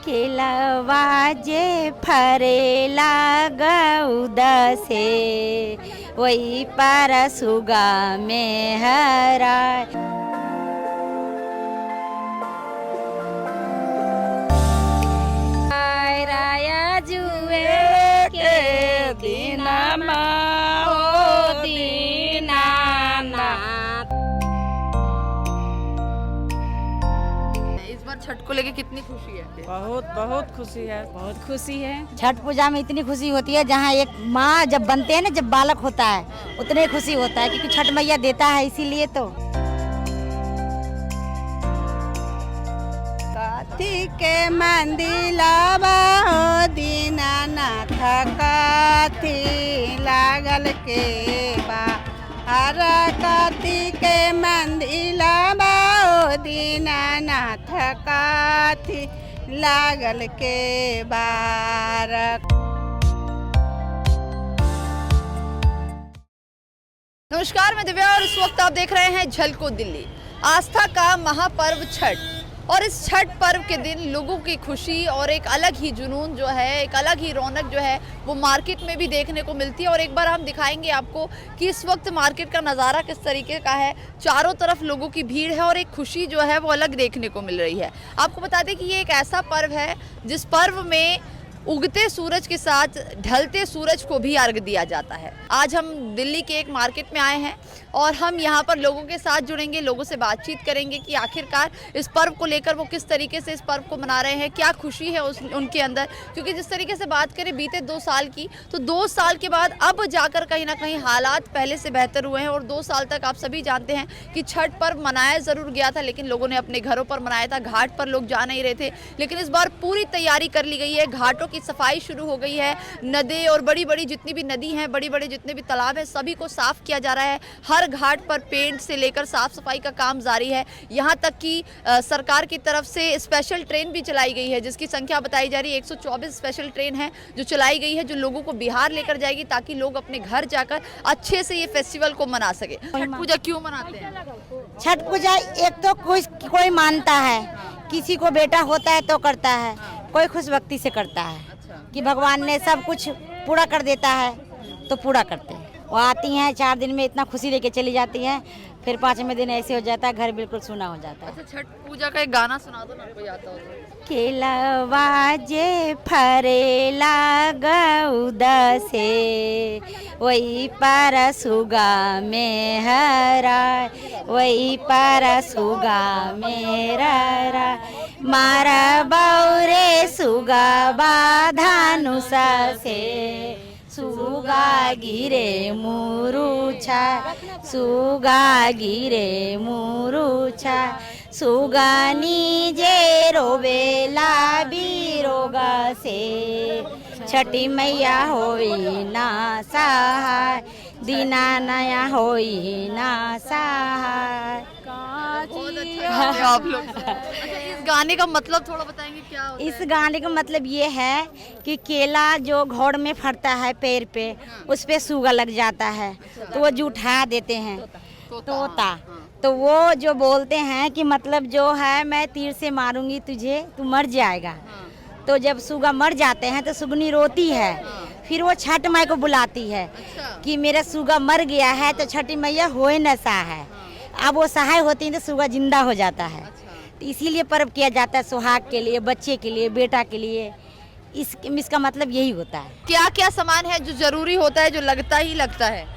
केलवा जे फरेला गौदसे वही पर सुगा में हरा। राया जुए के दीनमा हो दीनानाथ। इस बार छठ को लेके कितनी खुशी है? बहुत बहुत खुशी है, बहुत खुशी है। छठ पूजा में इतनी खुशी होती है, जहाँ एक माँ जब बनते हैं ना, जब बालक होता है उतने खुशी होता है, क्योंकि छठ मैया देता है, इसीलिए तो। काथी के मंदिलावा हो दीनानाथ, काथी लागल के बा। हर काथी के मंदिलावा हो दीनानाथ, काथी लागल के बार। नमस्कार, मैं दिव्या और इस वक्त आप देख रहे हैं झलको दिल्ली। आस्था का महापर्व छठ, और इस छठ पर्व के दिन लोगों की खुशी और एक अलग ही जुनून जो है, एक अलग ही रौनक जो है वो मार्केट में भी देखने को मिलती है। और एक बार हम दिखाएंगे आपको कि इस वक्त मार्केट का नज़ारा किस तरीके का है। चारों तरफ लोगों की भीड़ है और एक खुशी जो है वो अलग देखने को मिल रही है। आपको बता दें कि ये एक ऐसा पर्व है जिस पर्व में उगते सूरज के साथ ढलते सूरज को भी अर्घ दिया जाता है। आज हम दिल्ली के एक मार्केट में आए हैं और हम यहाँ पर लोगों के साथ जुड़ेंगे, लोगों से बातचीत करेंगे कि आखिरकार इस पर्व को लेकर वो किस तरीके से इस पर्व को मना रहे हैं, क्या खुशी है उनके अंदर। क्योंकि जिस तरीके से बात करें बीते 2 साल की, तो 2 साल के बाद अब जाकर कहीं ना कहीं हालात पहले से बेहतर हुए हैं। और 2 साल तक आप सभी जानते हैं कि छठ पर्व मनाया ज़रूर गया था, लेकिन लोगों ने अपने घरों पर मनाया था, घाट पर लोग जा नहीं रहे थे। लेकिन इस बार पूरी तैयारी कर ली गई है, घाटों की सफाई शुरू हो गई है। नदी और बड़ी बड़ी जितनी भी नदी हैं, बड़ी बड़े जितने भी तालाब हैं, सभी को साफ किया जा रहा है। हर घाट पर पेंट से लेकर साफ सफाई का काम जारी है। यहाँ तक कि सरकार की तरफ से स्पेशल ट्रेन भी चलाई गई है, जिसकी संख्या बताई जा रही है 124 स्पेशल ट्रेन है जो चलाई गई है, जो लोगों को बिहार लेकर जाएगी, ताकि लोग अपने घर जाकर अच्छे से ये फेस्टिवल को मना सके। छठ पूजा क्यों मनाते हैं? छठ पूजा एक तो कोई मानता है, किसी को बेटा होता है तो करता है, कोई खुश भक्ति से करता है कि भगवान ने सब कुछ पूरा कर देता है तो पूरा करते हैं। वो आती हैं 4 दिन में इतना खुशी लेके चली जाती हैं, फिर 5वें दिन ऐसे हो जाता है, घर बिल्कुल सूना हो जाता है। अच्छा, छठ पूजा का एक गाना सुना दो ना, कोई आता हो तो। केलवा जे फरेला गौदसे वही पर सुगा में हरा, वही पर सुगा में हरा। मारा बौरे सुगा बाधानुसा से, सुगा गिरे मुरुछा, सुगा गिरे मुरुछा। सुगानी जे रोवेला बिरोगा से, छठी मैया होई ना सहाय, दीना नया होई ना सहाय। बहुत अच्छा आप लोग। अच्छा, इस गाने का मतलब थोड़ा बताएंगे क्या होता है? इस गाने का मतलब ये है कि केला जो घोड़ में फरता है पैर पे, उस पे सूगा लग जाता है तो वो जूठा देते हैं, तोता। तो वो जो बोलते हैं कि मतलब जो है मैं तीर से मारूंगी तुझे, तू मर जाएगा। तो जब सूगा मर जाते हैं तो सुगनी रोती है, फिर वो छठ माई को बुलाती है कि मेरा सूगा मर गया है, तो छठी मैया होए न सहाय। अब वो सहाय होती है तो सूगा जिंदा हो जाता है। तो इसीलिए पर्व किया जाता है, सुहाग के लिए, बच्चे के लिए, बेटा के लिए। इसका मतलब यही होता है। क्या क्या सामान है जो जरूरी होता है, जो लगता ही लगता है?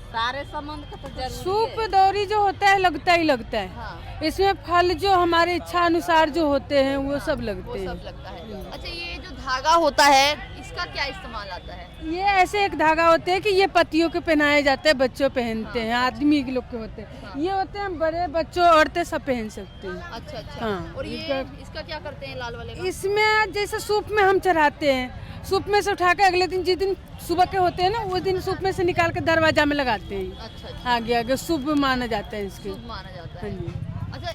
सारे सामान का तो जरूरी सूप दौरी जो होता है लगता ही लगता है। हाँ। इसमें फल जो हमारे इच्छा अनुसार जो होते हैं वो सब लगते हैं। सब लगता है। अच्छा, ये जो धागा होता है इसका क्या इस्तेमाल आता है? ये ऐसे एक धागा होते हैं कि ये पतियों के पहनाए जाते हैं, बच्चों पहनते हैं, आदमी के लोग के होते हैं। ये होते हैं बड़े, बच्चों औरतें सब पहन सकते हैं। अच्छा अच्छा। हाँ। और ये इसका क्या करते हैं लाल वाले का? इसमें जैसे सूप में हम चढ़ाते हैं, सूप में से उठा के अगले दिन, जिस दिन सुबह के होते हैं ना, उस दिन सूप में से निकाल के दरवाजा में लगाते हैं। अच्छा। आगे आगे शुभ माना जाता है इसके। शुभ माना जाता हाँ है। जी। अच्छा,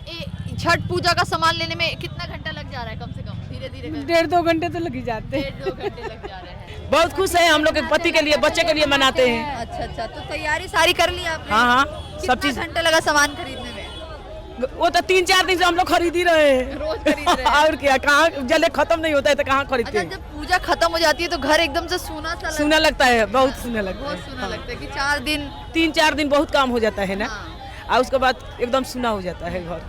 छठ पूजा का सामान लेने में कितना घंटा लग जा रहा है? कम से कम धीरे धीरे 1.5-2 घंटे तो लग ही जाते हैं। 1.5-2 घंटे लग जा रहे हैं। बहुत खुश है हम लोग के पति के लिए, बच्चे के लिए मनाते हैं। अच्छा अच्छा, तो तैयारी सारी कर ली आपने? हाँ हाँ, सब कितना चीज घंटा लगा सामान खरीदने में? वो तो 3-4 दिन से हम लोग खरीद ही रहे हैं। रोज खरीद रहे हैं। और क्या, कहाँ जल्दी खत्म नहीं होता है तो कहाँ खरीदते अच्छा, हैं। जब पूजा खत्म हो जाती है तो घर एकदम से सूना सा सुना लगता है, बहुत सुना लगता बहुत है। सूना लगता है कि 4 दिन। 3-4 दिन बहुत काम हो जाता है ना, हाँ। और उसके बाद एकदम सुना हो जाता है घर।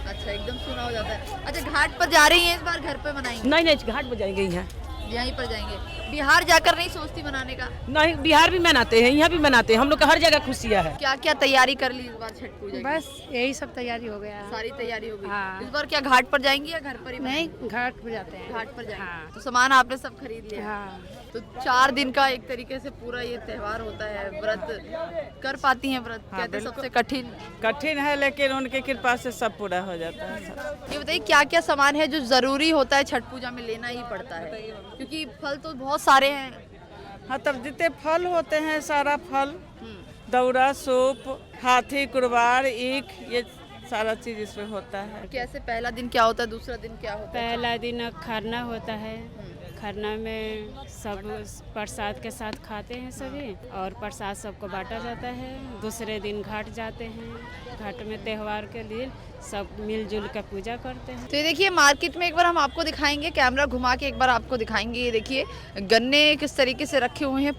अच्छा, एकदम सूना हो जाता है। अच्छा, घाट पर जा रही हैं इस बार, घर पे बनाएंगे? नहीं, घाट पर जाएंगे यहाँ। यहीं पर जाएंगे। बिहार जाकर नहीं सोचती बनाने का? नहीं, बिहार भी मनाते हैं, यहाँ भी मनाते हैं, हम लोग का हर जगह खुशियाँ है। क्या क्या तैयारी कर ली इस बार छठ पूजा की? बस यही सब तैयारी हो गया। सारी तैयारी हो गई। हाँ। इस बार क्या घाट पर जाएंगी या घर पर ही नहीं, बनाएंगी? घाट पर जाते हैं। घाट पर जाएंगे। हाँ। तो सामान आपने सब खरीद लिया? हाँ। तो 4 दिन का एक तरीके से पूरा ये त्योहार होता है। व्रत कर पाती हैं? व्रत कहते हैं सबसे कठिन है, लेकिन उनकी कृपा से सब पूरा हो जाता है। ये बताइए क्या क्या सामान है जो जरूरी होता है छठ पूजा में लेना ही पड़ता है? क्योंकि फल तो बहुत सारे हैं। हाँ, तब जितने फल होते हैं, सारा फल, दौरा, सूप, हाथी, कुरबार, ईख, ये सारा चीज इसमें होता है। कैसे पहला दिन क्या होता है, दूसरा दिन क्या होता है? पहला दिन खरना होता है। खरना में सब प्रसाद के साथ खाते हैं सभी, और प्रसाद सबको बांटा जाता है। दूसरे दिन घाट जाते हैं। घाट में त्योहार के लिए सब मिलजुल कर पूजा करते हैं। तो ये देखिए मार्केट में एक बार हम आपको दिखाएंगे, कैमरा घुमा के एक बार आपको दिखाएंगे। ये देखिए गन्ने किस तरीके से रखे हुए हैं।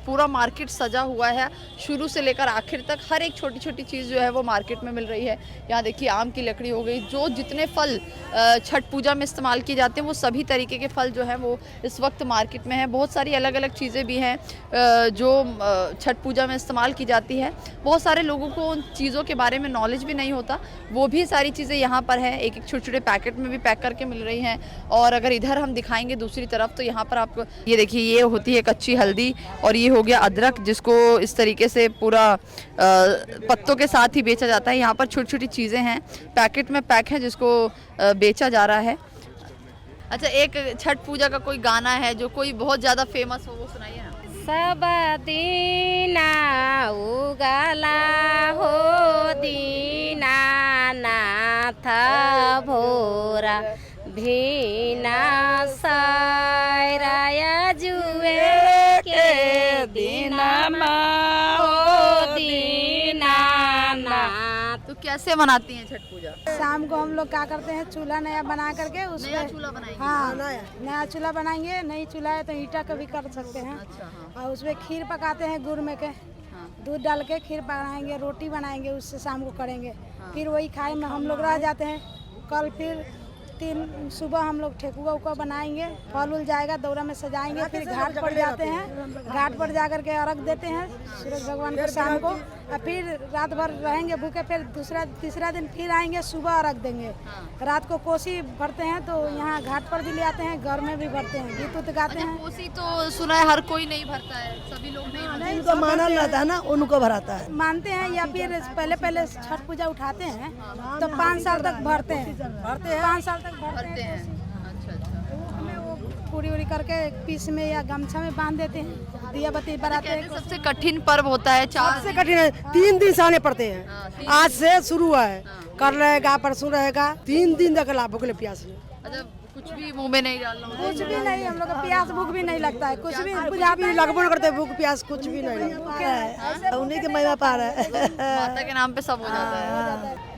पूरा मार्केट सजा हुआ है, शुरू से लेकर आखिर तक हर एक छोटी छोटी चीज़ जो है वो मार्केट में मिल रही है। यहाँ देखिए आम की लकड़ी हो गई, जो जितने फल छठ पूजा में इस्तेमाल किए जाते हैं वो सभी तरीके के फल जो है वो इस वक्त मार्केट में है। बहुत सारी अलग अलग चीज़ें भी हैं जो छठ पूजा में इस्तेमाल की जाती है। बहुत सारे लोगों को उन चीज़ों के बारे में नॉलेज भी नहीं होता, वो भी सारी चीज़ें यहाँ पर हैं। एक एक छोटे छोटे पैकेट में भी पैक करके मिल रही हैं। और अगर इधर हम दिखाएंगे दूसरी तरफ तो यहाँ पर आपको ये देखिए, ये होती है कच्ची हल्दी, और ये हो गया अदरक, जिसको इस तरीके से पूरा पत्तों के साथ ही बेचा जाता है। यहाँ पर छोटी छोटी चीज़ें हैं, पैकेट में पैक है, जिसको बेचा जा रहा है। अच्छा, एक छठ पूजा का कोई गाना है जो कोई बहुत ज़्यादा फेमस हो, वो सुनाइए ना। सब दीना उगला हो दीना नाथ भोरा भीना सायराया जुए के दीना हो दीना नाथ। तो कैसे मनाती हैं छठ पूजा? शाम को हम लोग क्या करते हैं, चूल्हा नया बना करके नया उसमें चूल्हा बनाएंगे? हाँ, नया चूल्हा बनाएंगे। नई चूल्हा है तो ईटा का भी कर सकते हैं। अच्छा, हाँ। और उसमें खीर पकाते हैं, गुड़ में के दूध डाल के खीर बनाएंगे, रोटी बनाएंगे, उससे शाम को करेंगे। फिर वही खाए में हम लोग रह जाते हैं। कल फिर सुबह हम लोग ठेकुआ उका बनाएंगे, फल उल जाएगा, दौरा में सजाएंगे, फिर घाट पर जाते हैं। घाट पर जा करके अर्घ देते हैं सूरज भगवान को शाम को, और फिर रात भर रहेंगे भूखे। फिर तीसरा दिन फिर आएंगे, सुबह अर्घ देंगे। रात को कोसी भरते हैं, तो यहाँ घाट पर भी ले आते हैं, घर में भी भरते हैं, गीत उत गाते हैं। कोसी तो सुना है हर कोई नहीं भरता है, सभी लोग नहीं भरते। उनको मानल रहता है ना, उनको भराता है। मानते हैं, या फिर पहले छठ पूजा उठाते हैं तो 5 साल तक भरते हैं। 5 साल तक भरते हैं। अच्छा अच्छा। हमें वो पूरी उरी करके पीस में या गमछा में बांध देते हैं, दिया बत्ती बनाते हैं। सबसे कठिन पर्व होता है, 4 सबसे कठिन है, 3 दिन सहने पड़ते हैं। हाँ, 3 आज से शुरू हुआ है, कल रहेगा, परसों रहेगा, 3 दिन तक भूखले प्यास में। अच्छा, कुछ भी मुंह में नहीं डालना होता? कुछ भी नहीं, हम लोग को प्यास भूख भी नहीं लगता है, कुछ भी कुछ भी लगभग करते, भूख प्यास कुछ भी नहीं लगता है। उन्हीं के महिमा पार है। माता के नाम पे सब हो जाता है।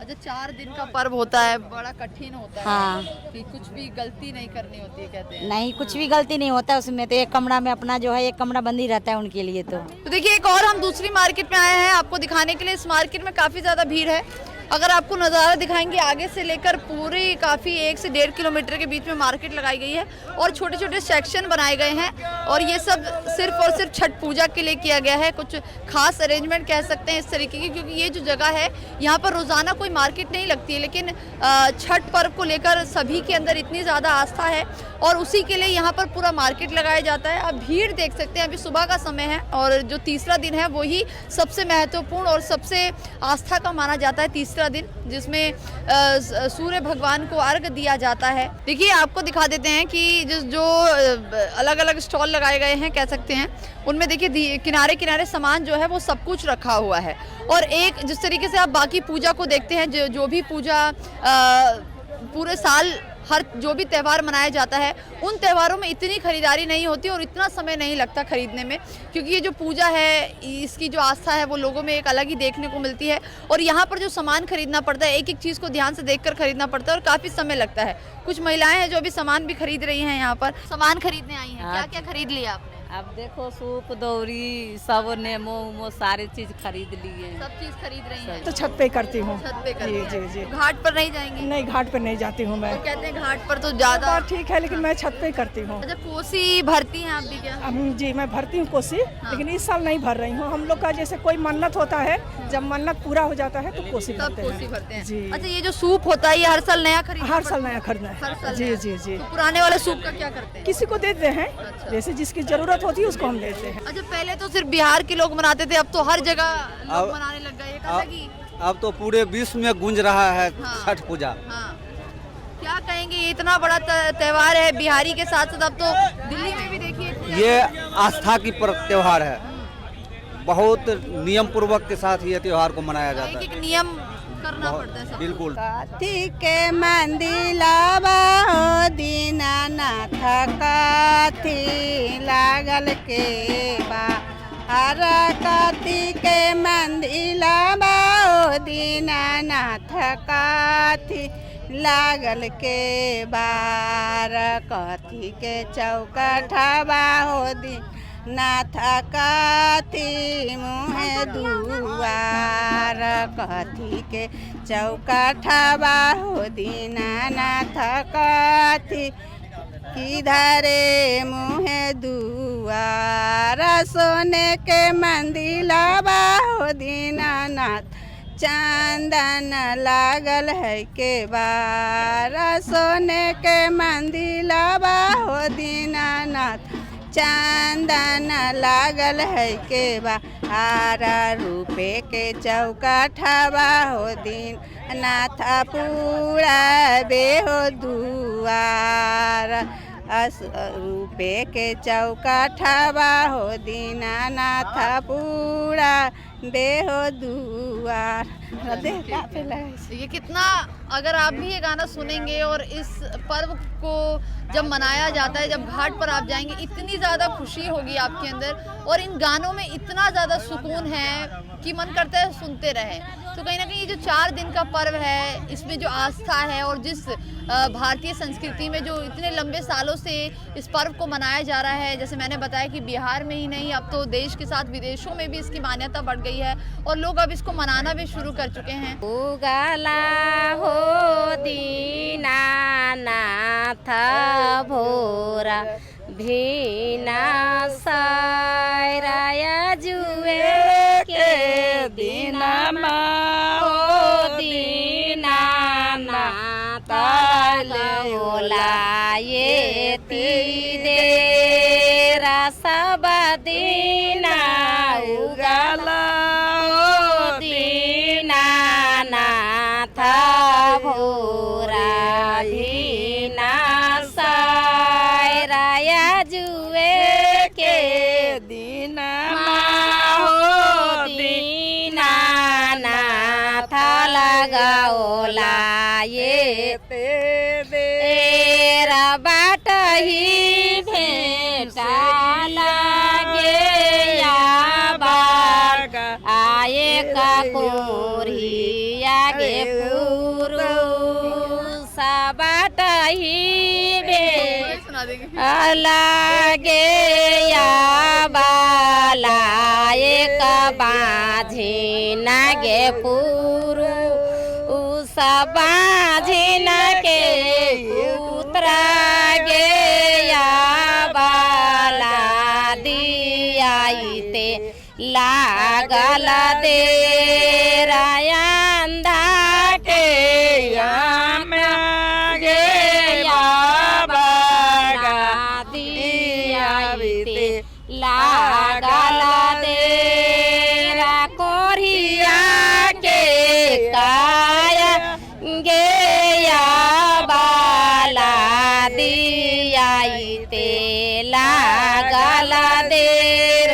अच्छा, 4 दिन का पर्व होता है, बड़ा कठिन होता है। हाँ। कि कुछ भी गलती नहीं करनी होती है, कहते हैं। नहीं, कुछ भी गलती नहीं होता उसमें। तो एक कमरा में अपना जो है, एक कमरा बंदी रहता है उनके लिए। तो देखिए, एक और हम दूसरी मार्केट में आए हैं आपको दिखाने के लिए। इस मार्केट में काफ़ी ज़्यादा भीड़ है। अगर आपको नज़ारा दिखाएंगे आगे से लेकर पूरी काफ़ी 1 से 1.5 किलोमीटर के बीच में मार्केट लगाई गई है, और छोटे छोटे सेक्शन बनाए गए हैं। और ये सब सिर्फ और सिर्फ छठ पूजा के लिए किया गया है। कुछ खास अरेंजमेंट कह सकते हैं इस तरीके की, क्योंकि ये जो जगह है यहाँ पर रोज़ाना कोई मार्केट नहीं लगती है, लेकिन छठ पर्व को लेकर सभी के अंदर इतनी ज़्यादा आस्था है, और उसी के लिए यहाँ पर पूरा मार्केट लगाया जाता है। अब भीड़ देख सकते हैं, अभी सुबह का समय है, और जो तीसरा दिन है वही सबसे महत्वपूर्ण और सबसे आस्था का माना जाता है। तीसरा दिन, जिसमें सूर्य भगवान को अर्घ दिया जाता है। देखिए, आपको दिखा देते हैं कि जो अलग अलग स्टॉल लगाए गए हैं, कह सकते हैं, उनमें देखिए किनारे किनारे सामान जो है वो सब कुछ रखा हुआ है। और एक जिस तरीके से आप बाकी पूजा को देखते हैं, जो भी पूजा पूरे साल हर जो भी त्यौहार मनाया जाता है उन त्योहारों में इतनी खरीदारी नहीं होती और इतना समय नहीं लगता खरीदने में, क्योंकि ये जो पूजा है इसकी जो आस्था है वो लोगों में एक अलग ही देखने को मिलती है। और यहाँ पर जो सामान खरीदना पड़ता है, एक एक चीज़ को ध्यान से देखकर खरीदना पड़ता है और काफ़ी समय लगता है। कुछ महिलाएं हैं जो अभी सामान भी खरीद रही हैं, यहाँ पर सामान खरीदने आई हैं। क्या क्या खरीद लिया आपने? अब देखो सूप दौरी सब नेमो उमो सारी चीज खरीद लिए। सब चीज खरीद रही हैं। तो छत पे करती हूँ। छत पे करती जी हैं। जी जी। घाट पर नहीं जाएंगी? नहीं, घाट पे नहीं जाती हूँ मैं। तो कहते हैं घाट पर तो ज्यादा ठीक है, लेकिन मैं छत पे ही करती हूँ। अच्छा, कोसी भरती हैं आप भी क्या? जी मैं भरती हूँ कोसी, लेकिन इस साल नहीं भर रही हूँ। हम लोग का जैसे कोई मन्नत होता है, जब मन्नत पूरा हो जाता है तो कोसी तब भरते कोसी भरते हैं। जी। अच्छा, ये जो सूप होता है ये हर साल नया खरीदना हर साल पड़ता है? नया खरीदना हर है। साल जी नया। जी जी। तो पुराने वाले सूप का क्या करते हैं? किसी को देते हैं, जैसे जिसकी जरूरत होती है उसको हम देते हैं। अच्छा, पहले तो सिर्फ बिहार के लोग मनाते थे, अब तो हर जगह लोग मनाने लग गए। एक अलग ही अब तो पूरे विश्व में गूंज रहा है हाँ। छठ पूजा। हाँ। क्या कहेंगे, ये इतना बड़ा त्योहार है बिहारी के साथ साथ अब तो दिल्ली में भी देखिए ये आस्था की त्योहार है, बहुत नियम पूर्वक के साथ ये त्योहार को मनाया जाता है। एक एक नियम करना पड़ता है सब। बिल्कुल। काथी के मंदिलावा हो दीनानाथ काथी लागल के बा, हर काथी के मंदिलावा हो दीनानाथ काथी लागल के बार, काथी के चौकठवा हो दी नाथ काथी मुँह दुआर, काथी के चौकठवा हो दीनानाथ काथी किधरे मुँह दुआर, सोने के मंदिलावा हो दीनानाथ चंदन लागल है के बार, सोने के मंदिलावा हो दीनानाथ चंदन लागल है के बार, रूपे के चौकठवा हो दीन नाथ पूरा बेहो दुआर, रूपे के चौकठवा हो दीनानाथ पूरा बेहो दुआर। ये कितना, अगर आप भी ये गाना सुनेंगे और इस पर्व को जब मनाया जाता है, जब घाट पर आप जाएंगे, इतनी ज़्यादा खुशी होगी आपके अंदर और इन गानों में इतना ज़्यादा सुकून है कि मन करता है सुनते रहें। तो कहीं ना कहीं ये जो 4 दिन का पर्व है, इसमें जो आस्था है और जिस भारतीय संस्कृति में जो इतने लंबे सालों से इस पर्व को मनाया जा रहा है, जैसे मैंने बताया कि बिहार में ही नहीं, अब तो देश के साथ विदेशों में भी इसकी मान्यता बढ़ गई है और लोग अब इसको मनाना भी शुरू कर चुके हैं। उगला हो दीनानाथ भोरा भीना सायराया जुए के दीनमा हो दीनानाथ लोलाये तीदेरा सब दीना उगला हो दीनानाथ भोरा भीना सायराया जुए के दीनमा हो दीनानाथ लगाओला ये तेरा बाट ही भेटा लागे या बाग आए का कोरी आगे पूरू साबाट ही लागे या बाला एक बाझी नागे पूरू बाझी के पुत्रा गे या बाला दियाते लागल दे रायंदा के याम गे या बागा दियाते लागल दे रा कोरिया के काया गे या बाला दियाते लागल देर।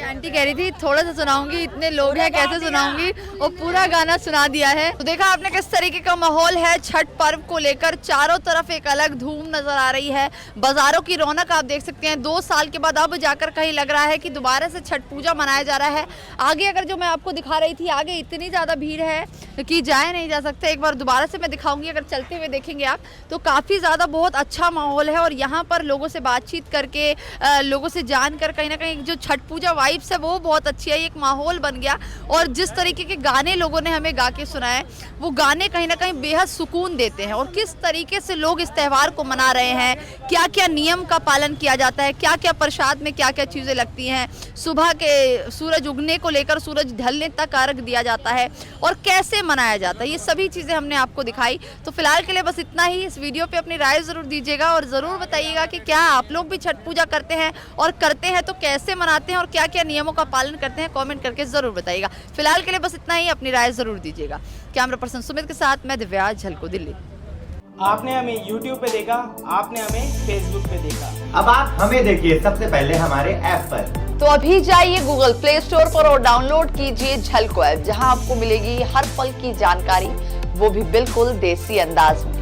आंटी कह रही थी थोड़ा सा सुनाऊंगी, इतने लोग हैं कैसे सुनाऊंगी, और पूरा गाना सुना दिया है। तो देखा आपने किस तरीके का माहौल है छठ पर्व को लेकर, चारों तरफ एक अलग धूम नजर आ रही है, बाजारों की रौनक आप देख सकते हैं। 2 साल के बाद अब जाकर कहीं लग रहा है कि दोबारा से छठ पूजा मनाया जा रहा है। आगे अगर जो मैं आपको दिखा रही थी, आगे इतनी ज़्यादा भीड़ है कि जाया नहीं जा सकता। एक बार दोबारा से मैं दिखाऊंगी, अगर चलते हुए देखेंगे आप तो काफ़ी ज़्यादा बहुत अच्छा माहौल है। और यहाँ पर लोगों से बातचीत करके, लोगों से जानकर कहीं ना कहीं जो छठ पूजा वाइब्स है वो बहुत अच्छी है, एक माहौल बन गया। और जिस तरीके के गाने लोगों ने हमें गा के सुनाए, वो गाने कहीं ना कहीं बेहद सुकून देते हैं। और किस तरीके से लोग इस त्यौहार को मना रहे हैं, क्या क्या नियम का पालन किया जाता है, क्या क्या प्रसाद में क्या क्या चीज़ें लगती हैं, सुबह के सूरज उगने को लेकर सूरज ढलने तक अर्घ दिया जाता है, और कैसे मनाया जाता है, ये सभी चीज़ें हमने आपको दिखाई। तो फिलहाल के लिए बस इतना ही। इस वीडियो पे अपनी राय ज़रूर दीजिएगा और ज़रूर बताइएगा कि क्या आप लोग भी छठ पूजा करते हैं, और करते हैं तो कैसे मनाते हैं और क्या क्या नियमों का पालन करते हैं, कमेंट करके ज़रूर बताइएगा। फिलहाल के लिए बस इतना ही, अपनी राय ज़रूर दीजिएगा। कैमरा पर्सन सुमित के साथ मैं दिव्या, झलको दिल्ली। आपने हमें YouTube पे देखा, आपने हमें Facebook पे देखा, अब आप हमें देखिए सबसे पहले हमारे ऐप पर। तो अभी जाइए गूगल प्ले स्टोर पर और डाउनलोड कीजिए झलको ऐप, जहां आपको मिलेगी हर पल की जानकारी, वो भी बिल्कुल देसी अंदाज में।